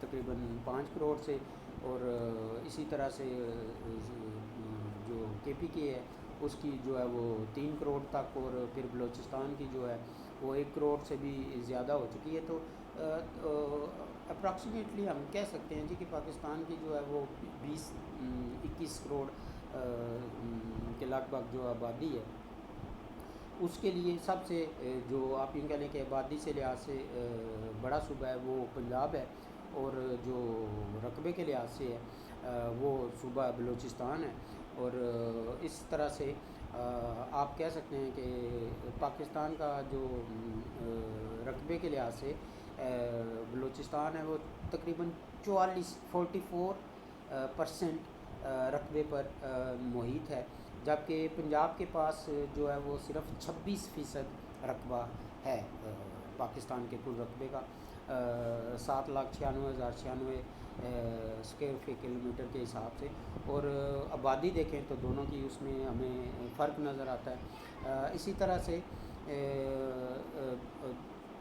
تقریباً 5 کروڑ سے، اور اسی طرح سے جو KPK ہے اس کی جو ہے وہ 3 کروڑ تک، اور پھر بلوچستان کی جو ہے وہ 1 کروڑ سے بھی زیادہ ہو چکی ہے۔ تو اپراکسیمیٹلی ہم کہہ سکتے ہیں جی کہ پاکستان کی جو ہے وہ 20-21 کروڑ کے لگ بھگ جو آبادی ہے، اس کے لیے سب سے جو آپ یوں کہہ لیں کہ آبادی سے لحاظ سے بڑا صوبہ ہے وہ پنجاب ہے، اور جو رقبے کے لحاظ سے ہے وہ صوبہ بلوچستان ہے۔ اور اس طرح سے آپ کہہ سکتے ہیں کہ پاکستان کا جو رقبے کے لحاظ سے بلوچستان ہے وہ تقریباً 44% رقبے پر محیط ہے، جبکہ پنجاب کے پاس جو ہے وہ صرف 26% رقبہ ہے پاکستان کے کل رقبے کا، 7,96,096 اسکوائر فی کلومیٹر کے حساب سے۔ اور آبادی دیکھیں تو دونوں کی اس میں ہمیں فرق نظر آتا ہے۔ اسی طرح سے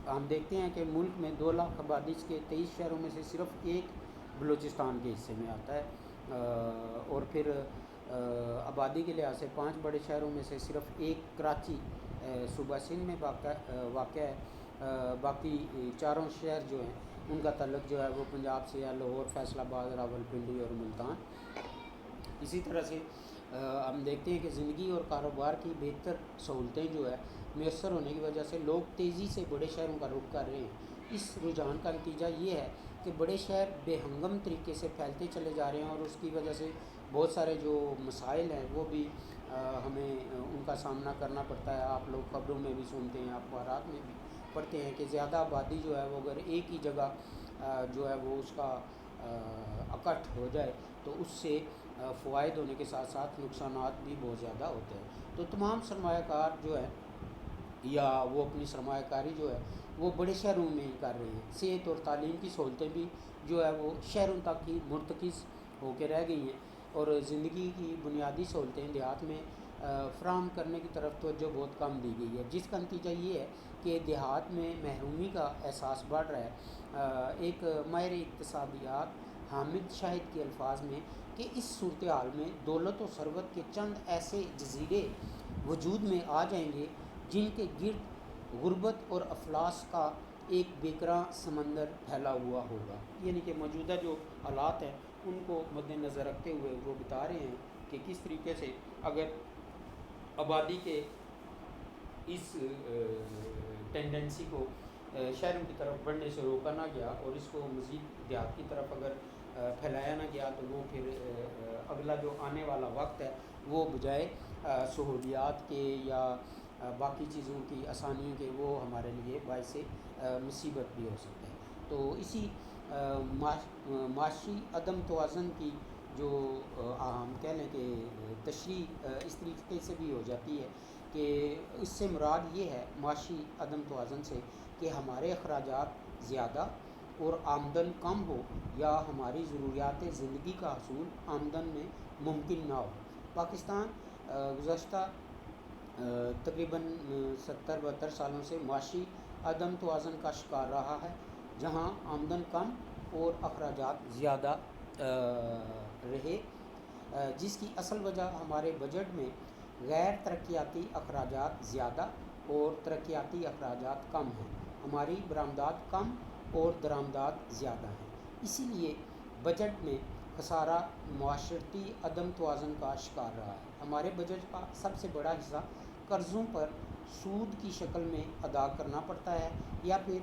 ہم دیکھتے ہیں کہ ملک میں 2 لاکھ آبادی کے 23 شہروں میں سے صرف ایک بلوچستان کے حصے میں آتا ہے، اور پھر آبادی کے لحاظ سے 5 بڑے شہروں میں سے صرف ایک کراچی صوبہ سندھ میں واقع ہے۔ باقی 4 شہر جو ہیں ان کا تعلق جو ہے وہ پنجاب سے ہے، لاہور، فیصل آباد، راولپنڈی اور ملتان۔ اسی طرح سے ہم دیکھتے ہیں کہ زندگی اور کاروبار کی بہتر سہولتیں جو ہے میسر ہونے کی وجہ سے لوگ تیزی سے بڑے شہروں کا رخ کر رہے ہیں۔ اس رجحان کا نتیجہ یہ ہے کہ بڑے شہر بے ہنگم طریقے سے پھیلتے چلے جا رہے ہیں، اور اس کی وجہ سے بہت سارے جو مسائل ہیں وہ بھی ہمیں ان کا سامنا کرنا پڑتا ہے۔ آپ لوگ خبروں میں بھی سنتے ہیں، اخبارات میں بھی پڑھتے ہیں کہ زیادہ آبادی جو ہے وہ اگر ایک ہی جگہ جو ہے وہ اس کا اکٹھ ہو جائے تو اس سے فوائد ہونے کے ساتھ ساتھ نقصانات بھی بہت زیادہ ہوتے ہیں۔ تو تمام سرمایہ کار جو ہے یا وہ اپنی سرمایہ کاری جو ہے وہ بڑے شہروں میں ہی کر رہے ہیں۔ صحت اور تعلیم کی سہولتیں بھی جو ہے وہ شہروں تک ہی مرتکز ہو کے رہ گئی ہیں، اور زندگی کی بنیادی سہولتیں دیہات میں فراہم کرنے کی طرف توجہ بہت کم دی گئی ہے، جس کا نتیجہ یہ ہے کہ دیہات میں محرومی کا احساس بڑھ رہا ہے۔ ایک ماہر اقتصادیات حامد شاہد کے الفاظ میں کہ اس صورتحال میں دولت و ثروت کے چند ایسے جزیرے وجود میں آ جائیں گے جن کے گرد غربت اور افلاس کا ایک بیکراں سمندر پھیلا ہوا ہوگا۔ یعنی کہ موجودہ جو حالات ہیں ان کو مد نظر رکھتے ہوئے وہ بتا رہے ہیں کہ کس طریقے سے اگر آبادی کے اس ٹینڈنسی کو شہروں کی طرف بڑھنے سے روکا نہ گیا اور اس کو مزید دیہات کی طرف اگر پھیلایا نہ گیا تو وہ پھر اگلا جو آنے والا وقت ہے وہ بجائے سہولیات کے یا باقی چیزوں کی آسانیوں کے وہ ہمارے لیے باعث مصیبت بھی ہو سکتا ہے۔ تو اسی معاشی عدم توازن کی جو ہم کہہ لیں کہ تشریح اس طریقے سے بھی ہو جاتی ہے کہ اس سے مراد یہ ہے معاشی عدم توازن سے کہ ہمارے اخراجات زیادہ اور آمدن کم ہو، یا ہماری ضروریات زندگی کا حصول آمدن میں ممکن نہ ہو۔ پاکستان گزشتہ تقریباً 70-72 سالوں سے معاشی عدم توازن کا شکار رہا ہے، جہاں آمدن کم اور اخراجات زیادہ رہے، جس کی اصل وجہ ہمارے بجٹ میں غیر ترقیاتی اخراجات زیادہ اور ترقیاتی اخراجات کم ہیں۔ ہماری برآمدات کم اور درآمدات زیادہ ہیں، اسی لیے بجٹ میں خسارہ معاشرتی عدم توازن کا شکار رہا ہے۔ ہمارے بجٹ کا سب سے بڑا حصہ قرضوں پر سود کی شکل میں ادا کرنا پڑتا ہے، یا پھر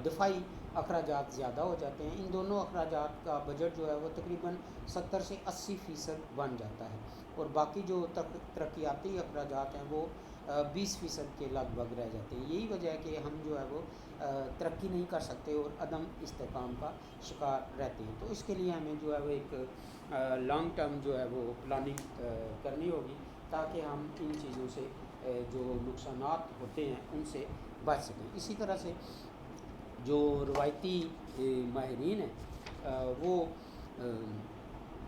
دفاعی اخراجات زیادہ ہو جاتے ہیں۔ ان دونوں اخراجات کا بجٹ جو ہے وہ تقریباً 70 سے 80% بن جاتا ہے، اور باقی جو ترقیاتی اخراجات ہیں وہ 20% کے لگ بھگ رہ جاتے ہیں۔ یہی وجہ ہے کہ ہم جو ہے وہ ترقی نہیں کر سکتے اور عدم استحکام کا شکار رہتے ہیں۔ تو اس کے لیے ہمیں جو ہے وہ ایک لانگ ٹرم جو ہے وہ پلاننگ کرنی ہوگی تاکہ ہم ان چیزوں سے جو نقصانات ہوتے ہیں ان سے بچ سکیں۔ اسی طرح سے جو روایتی ماہرین ہیں وہ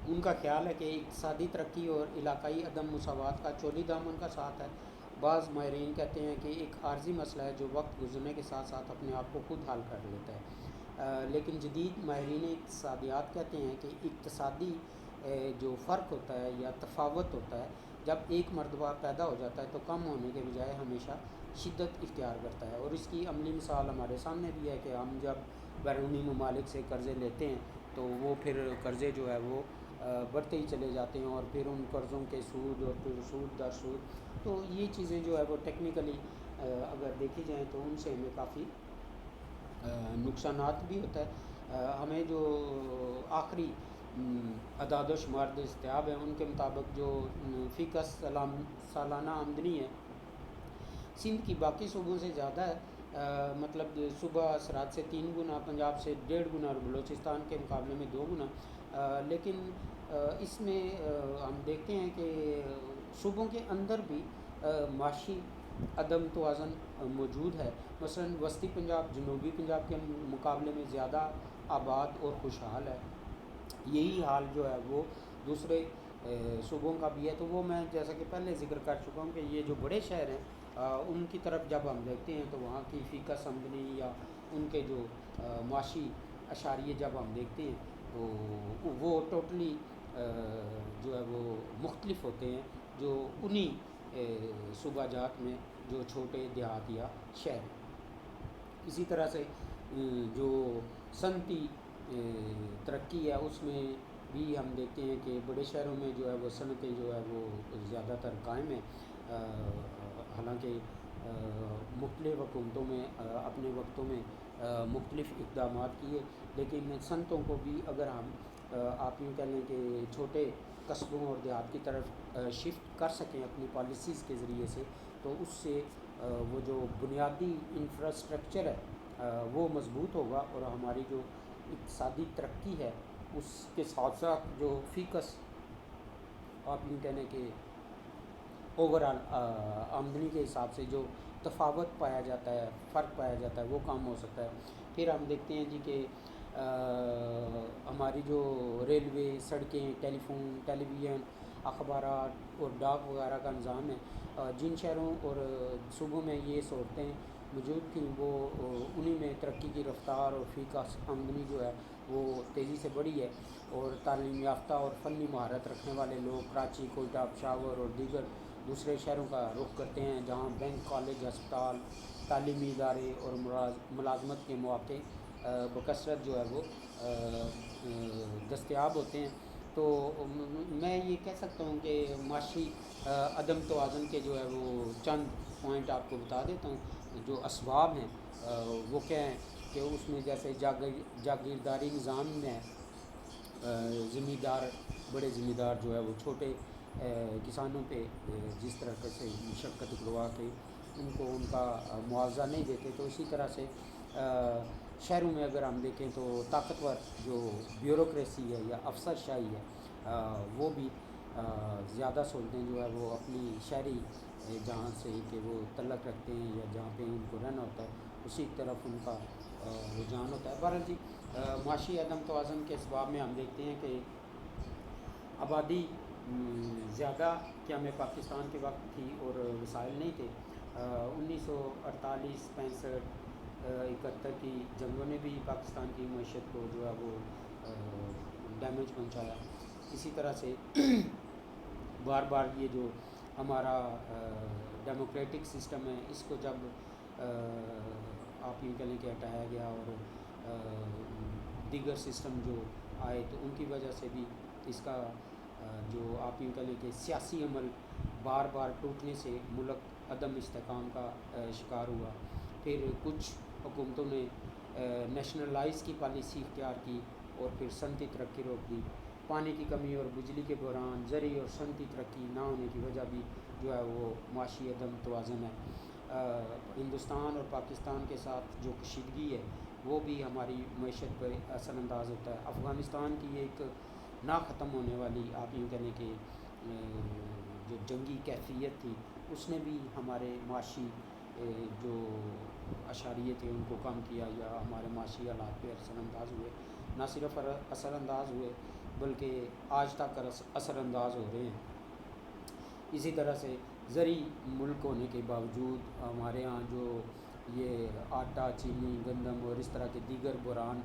ان کا خیال ہے کہ اقتصادی ترقی اور علاقائی عدم مساوات کا چولی دامن کا ساتھ ہے۔ بعض ماہرین کہتے ہیں کہ ایک عارضی مسئلہ ہے جو وقت گزرنے کے ساتھ ساتھ اپنے آپ کو خود حل کر لیتا ہے۔ لیکن جدید ماہرین اقتصادیات کہتے ہیں کہ اقتصادی جو فرق ہوتا ہے یا تفاوت ہوتا ہے جب ایک مرتبہ پیدا ہو جاتا ہے تو کم ہونے کے بجائے ہمیشہ شدت اختیار کرتا ہے، اور اس کی عملی مثال ہمارے سامنے بھی ہے کہ ہم جب بیرونی ممالک سے قرضے لیتے ہیں تو وہ پھر قرضے جو ہے وہ بڑھتے ہی چلے جاتے ہیں، اور پھر ان قرضوں کے سود اور پھر سود در سود، تو یہ چیزیں جو ہے وہ ٹیکنیکلی اگر دیکھی جائیں تو ان سے ہمیں کافی نقصانات بھی ہوتا ہے۔ ہمیں جو آخری اعداد و شمار دستیاب ہیں ان کے مطابق جو فی کس سالانہ آمدنی ہے سندھ کی باقی صوبوں سے زیادہ ہے، مطلب صوبہ سرحد سے 3 گنا، پنجاب سے 1.5 گنا اور بلوچستان کے مقابلے میں 2 گنا، لیکن اس میں ہم دیکھتے ہیں کہ صوبوں کے اندر بھی معاشی عدم توازن موجود ہے۔ مثلا وسطی پنجاب جنوبی پنجاب کے مقابلے میں زیادہ آباد اور خوشحال ہے، یہی حال جو ہے وہ دوسرے صوبوں کا بھی ہے۔ تو وہ میں جیسا کہ پہلے ذکر کر چکا ہوں کہ یہ جو بڑے شہر ہیں ان کی طرف جب ہم دیکھتے ہیں تو وہاں کی فی کس آمدنی یا ان کے جو معاشی اشاریے جب ہم دیکھتے ہیں تو وہ ٹوٹلی جو ہے وہ مختلف ہوتے ہیں جو انہی صوبہ جات میں جو چھوٹے دیہات یا شہر ہیں۔ اسی طرح سے جو صنعتی ترقی ہے اس میں بھی ہم دیکھتے ہیں کہ بڑے شہروں میں جو ہے وہ صنعتیں جو ہے وہ زیادہ تر قائم ہیں، حالانکہ مختلف حکومتوں میں اپنے وقتوں میں مختلف اقدامات کیے، لیکن صنعتوں کو بھی اگر ہم آپ یوں کہہ لیں کہ چھوٹے قصبوں اور دیہات کی طرف شفٹ کر سکیں اپنی پالیسیز کے ذریعے سے، تو اس سے وہ جو بنیادی انفراسٹرکچر ہے وہ مضبوط ہوگا، اور ہماری جو اقتصادی ترقی ہے اس کے ساتھ ساتھ جو فی کس آپ یوں کہہ لیں کہ اوور آل آمدنی کے حساب سے جو تفاوت پایا جاتا ہے، فرق پایا جاتا ہے، وہ کم ہو سکتا ہے۔ پھر ہم دیکھتے ہیں جی کہ ہماری جو ریلوے، سڑکیں، ٹیلی فون، ٹیلی ویژن، اخبارات اور ڈاک وغیرہ کا نظام ہے، جن شہروں اور صوبوں میں یہ صورتیں موجود تھیں وہ انہی میں ترقی کی رفتار اور فی کس آمدنی جو ہے وہ تیزی سے بڑھی ہے، اور تعلیم یافتہ اور فنی مہارت رکھنے والے لوگ کراچی، کوئٹہ، پشاور اور دیگر دوسرے شہروں کا رخ کرتے ہیں جہاں بینک، کالج، ہسپتال، تعلیمی ادارے اور ملازمت کے مواقع بکثرت جو ہے وہ دستیاب ہوتے ہیں۔ تو میں یہ کہہ سکتا ہوں کہ معاشی عدم توازن کے جو ہے وہ چند پوائنٹ آپ کو بتا دیتا ہوں جو اسباب ہیں، وہ کیا ہیں کہ اس میں جیسے جاگیرداری نظام میں زمیندار، بڑے زمیندار جو ہے وہ چھوٹے کسانوں پہ جس طرح سے مشقت کروا کے ان کو ان کا معاوضہ نہیں دیتے، تو اسی طرح سے شہروں میں اگر ہم دیکھیں تو طاقتور جو بیوروکریسی ہے یا افسر شاہی ہے وہ بھی زیادہ سہولتیں جو ہے وہ اپنی شہری جہاں سے کہ وہ تعلق رکھتے ہیں یا جہاں پہ ان کو رہنا ہوتا ہے اسی طرف ان کا رجحان ہوتا ہے۔ بہرحال جی معاشی عدم توازن کے اسباب میں ہم دیکھتے ہیں کہ آبادی زیادہ کیا میں پاکستان کے وقت تھی اور وسائل نہیں تھے۔ 1948، 65، 71 کی جنگوں نے بھی پاکستان کی معیشت کو جو ہے وہ ڈیمیج پہنچایا۔ اسی طرح سے بار بار یہ جو ہمارا ڈیموکریٹک سسٹم ہے اس کو جب آپ یہ کہہ لیں کہ ہٹایا گیا اور دیگر سسٹم جو آئے تو ان کی وجہ سے بھی اس کا جو آپ یوں کہہ لیں کہ سیاسی عمل بار بار ٹوٹنے سے ملک عدم استحکام کا شکار ہوا۔ پھر کچھ حکومتوں نے نیشنلائز کی پالیسی اختیار کی اور پھر صنعتی ترقی روک دی۔ پانی کی کمی اور بجلی کے بحران، زرعی اور صنعتی ترقی نہ ہونے کی وجہ بھی جو ہے وہ معاشی عدم توازن ہے۔ ہندوستان اور پاکستان کے ساتھ جو کشیدگی ہے وہ بھی ہماری معیشت پر اثر انداز ہوتا ہے۔ افغانستان کی ایک نہ ختم ہونے والی آپ یوں کہنے کہ جو جنگی کیفیت تھی اس نے بھی ہمارے معاشی جو اشاریے تھے ان کو کم کیا یا ہمارے معاشی حالات پہ اثر انداز ہوئے، نہ صرف اثر انداز ہوئے بلکہ آج تک اثر انداز ہو رہے ہیں۔ اسی طرح سے زرعی ملک ہونے کے باوجود ہمارے ہاں جو یہ آٹا، چینی، گندم اور اس طرح کے دیگر بحران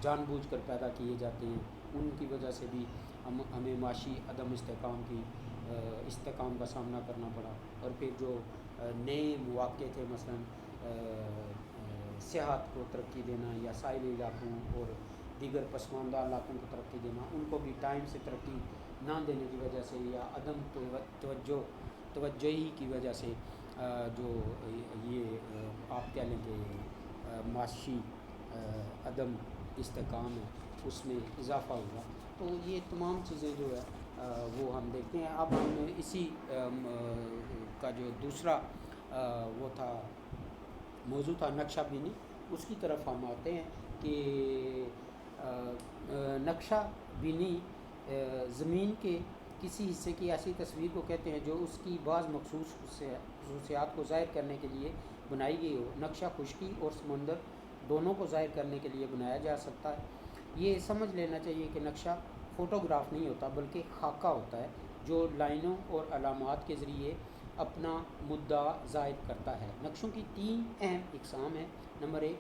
جان بوجھ کر پیدا کیے جاتے ہیں، ان کی وجہ سے بھی ہمیں معاشی عدم استحکام کا سامنا کرنا پڑا۔ اور پھر جو نئے مواقع تھے، مثلا سیاحت کو ترقی دینا یا ساحلی علاقوں اور دیگر پسماندہ علاقوں کو ترقی دینا، ان کو بھی ٹائم سے ترقی نہ دینے کی وجہ سے یا عدم توجہی کی وجہ سے جو یہ آپ کہہ لیں کہ معاشی عدم استحکام ہے اس میں اضافہ ہوا۔ تو یہ تمام چیزیں جو ہے وہ ہم دیکھتے ہیں۔ اب ہم اسی کا جو دوسرا وہ تھا موضوع تھا نقشہ بینی، اس کی طرف ہم آتے ہیں کہ نقشہ بینی زمین کے کسی حصے کی ایسی تصویر کو کہتے ہیں جو اس کی بعض مخصوص خصوصیات کو ظاہر کرنے کے لیے بنائی گئی ہو۔ نقشہ خشکی اور سمندر دونوں کو ظاہر کرنے کے لیے بنایا جا سکتا ہے۔ یہ سمجھ لینا چاہیے کہ نقشہ فوٹوگراف نہیں ہوتا بلکہ خاکہ ہوتا ہے جو لائنوں اور علامات کے ذریعے اپنا مدعا ظاہر کرتا ہے۔ نقشوں کی 3 اہم اقسام ہیں۔ نمبر 1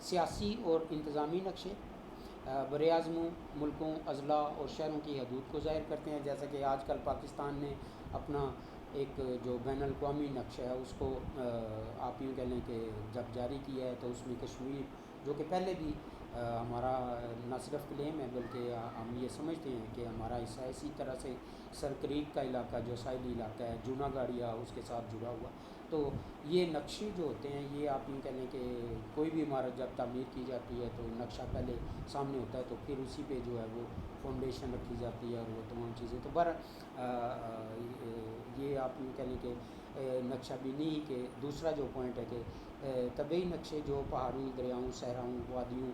سیاسی اور انتظامی نقشے، براعظموں، ملکوں، اضلاع اور شہروں کی حدود کو ظاہر کرتے ہیں، جیسا کہ آج کل پاکستان نے اپنا ایک جو بین الاقوامی نقشہ ہے اس کو آپ یوں کہہ لیں کہ جب جاری کیا ہے تو اس میں کشمیر، جو کہ پہلے بھی ہمارا نہ صرف کلیم ہے بلکہ ہم یہ سمجھتے ہیں کہ ہمارا حصہ ہے، اسی طرح سے سر کریک کا علاقہ جو ساحلی علاقہ ہے، جونا گاڑیا اس کے ساتھ جڑا ہوا۔ تو یہ نقشے جو ہوتے ہیں یہ آپ یوں کہہ لیں کہ کوئی بھی عمارت جب تعمیر کی جاتی ہے تو نقشہ پہلے سامنے ہوتا ہے، تو پھر اسی پہ جو ہے وہ فاؤنڈیشن رکھی جاتی ہے اور وہ تمام چیزیں۔ تو یہ آپ یوں کہہ لیں کہ نقشہ بینی کے دوسرا جو پوائنٹ ہے کہ طبعی نقشے جو پہاڑوں، دریاؤں، صحراؤں، وادیوں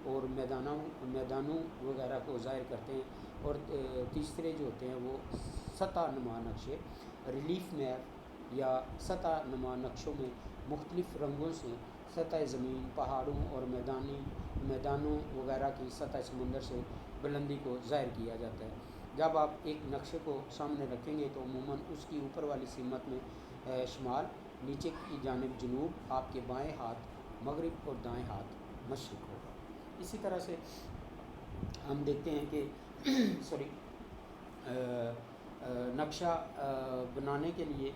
اور میدانوں وغیرہ کو ظاہر کرتے ہیں۔ اور تیسرے جو ہوتے ہیں وہ سطح نما نقشے، ریلیف میپ یا سطح نما نقشوں میں مختلف رنگوں سے سطح زمین، پہاڑوں اور میدانوں وغیرہ کی سطح سمندر سے بلندی کو ظاہر کیا جاتا ہے۔ جب آپ ایک نقشے کو سامنے رکھیں گے تو عموماً اس کی اوپر والی سمت میں شمال، نیچے کی جانب جنوب، آپ کے بائیں ہاتھ مغرب اور دائیں ہاتھ مشرق ہوگا۔ اسی طرح سے ہم دیکھتے ہیں کہ نقشہ بنانے کے لیے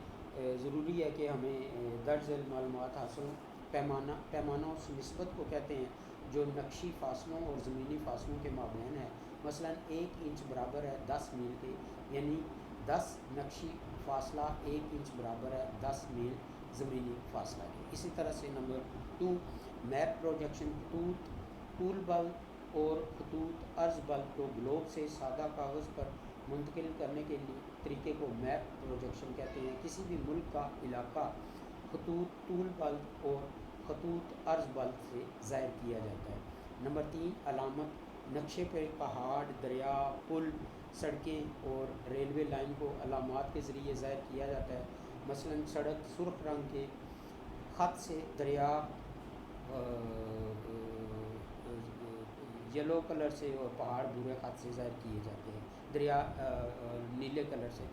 ضروری ہے کہ ہمیں درج ذیل معلومات حاصل ہوں۔ پیمانہ اس نسبت کو کہتے ہیں جو نقشی فاصلوں اور زمینی فاصلوں کے مابین ہے۔ مثلا 1 انچ برابر ہے 10 میل کے، یعنی 10 نقشی فاصلہ 1 انچ برابر ہے 10 میل زمینی فاصلہ ہے۔ اسی طرح سے نمبر 2 میپ پروجیکشن، خطوط طول بلد اور خطوط عرض بلد کو گلوب سے سادہ کاغذ پر منتقل کرنے کے لیے طریقے کو میپ پروجیکشن کہتے ہیں۔ کسی بھی ملک کا علاقہ خطوط طول بلد اور خطوط عرض بلد سے ظاہر کیا جاتا ہے۔ نمبر 3 علامت، نقشے پہ پہاڑ، دریا، پل، سڑکیں اور ریلوے لائن کو علامات کے ذریعے ظاہر کیا جاتا ہے۔ مثلا سڑک سرخ رنگ کے خط سے، دریا یلو کلر سے اور پہاڑ بھورے خط سے ظاہر کیے جاتے ہیں، دریا نیلے کلر سے۔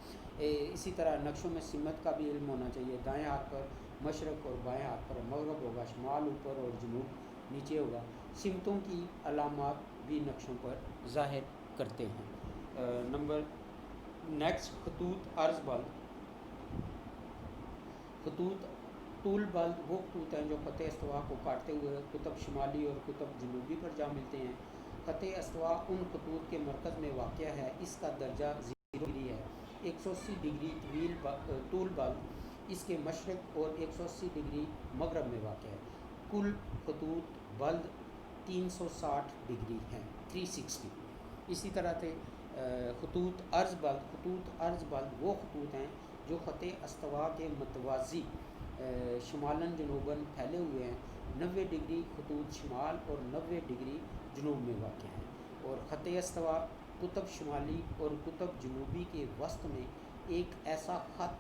اسی طرح نقشوں میں سمت کا بھی علم ہونا چاہیے۔ دائیں ہاتھ پر مشرق اور بائیں ہاتھ پر مغرب ہوگا، شمال اوپر اور جنوب نیچے ہوگا۔ سمتوں کی علامات بھی نقشوں پر ظاہر کرتے ہیں۔ نمبر نیکسٹ خطوط عرض بلد۔ خطوط طول بلد وہ خطوط ہیں جو خط استوا کو کاٹتے ہوئے قطب شمالی اور قطب جنوبی پر جا ملتے ہیں۔ خط استوا ان خطوط کے مرکز میں واقع ہے، اس کا درجہ 0 ڈگری ہے۔ 180 ڈگری طول بلد اس کے مشرق اور 180 ڈگری مغرب میں واقع ہے۔ کل خطوط بلد 360 ڈگری ہیں، 360۔ اسی طرح سے خطوط عرض بلد۔ خطوط عرض بلد وہ خطوط ہیں جو خط استوا کے متوازی شمالاً جنوباً پھیلے ہوئے ہیں۔ 90 ڈگری خطوط شمال اور 90 ڈگری جنوب میں واقع ہیں۔ اور خط استوا قطب شمالی اور قطب جنوبی کے وسط میں ایک ایسا خط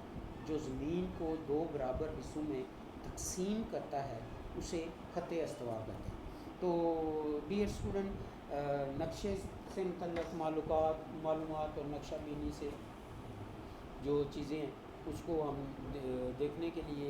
جو زمین کو 2 برابر حصوں میں تقسیم کرتا ہے اسے خط استوا کہتے ہیں۔ تو ڈیئر اسٹوڈنٹ، نقشے سے متعلق معلومات اور نقشہ بینی سے جو چیزیں ہیں اس کو ہم دیکھنے کے لیے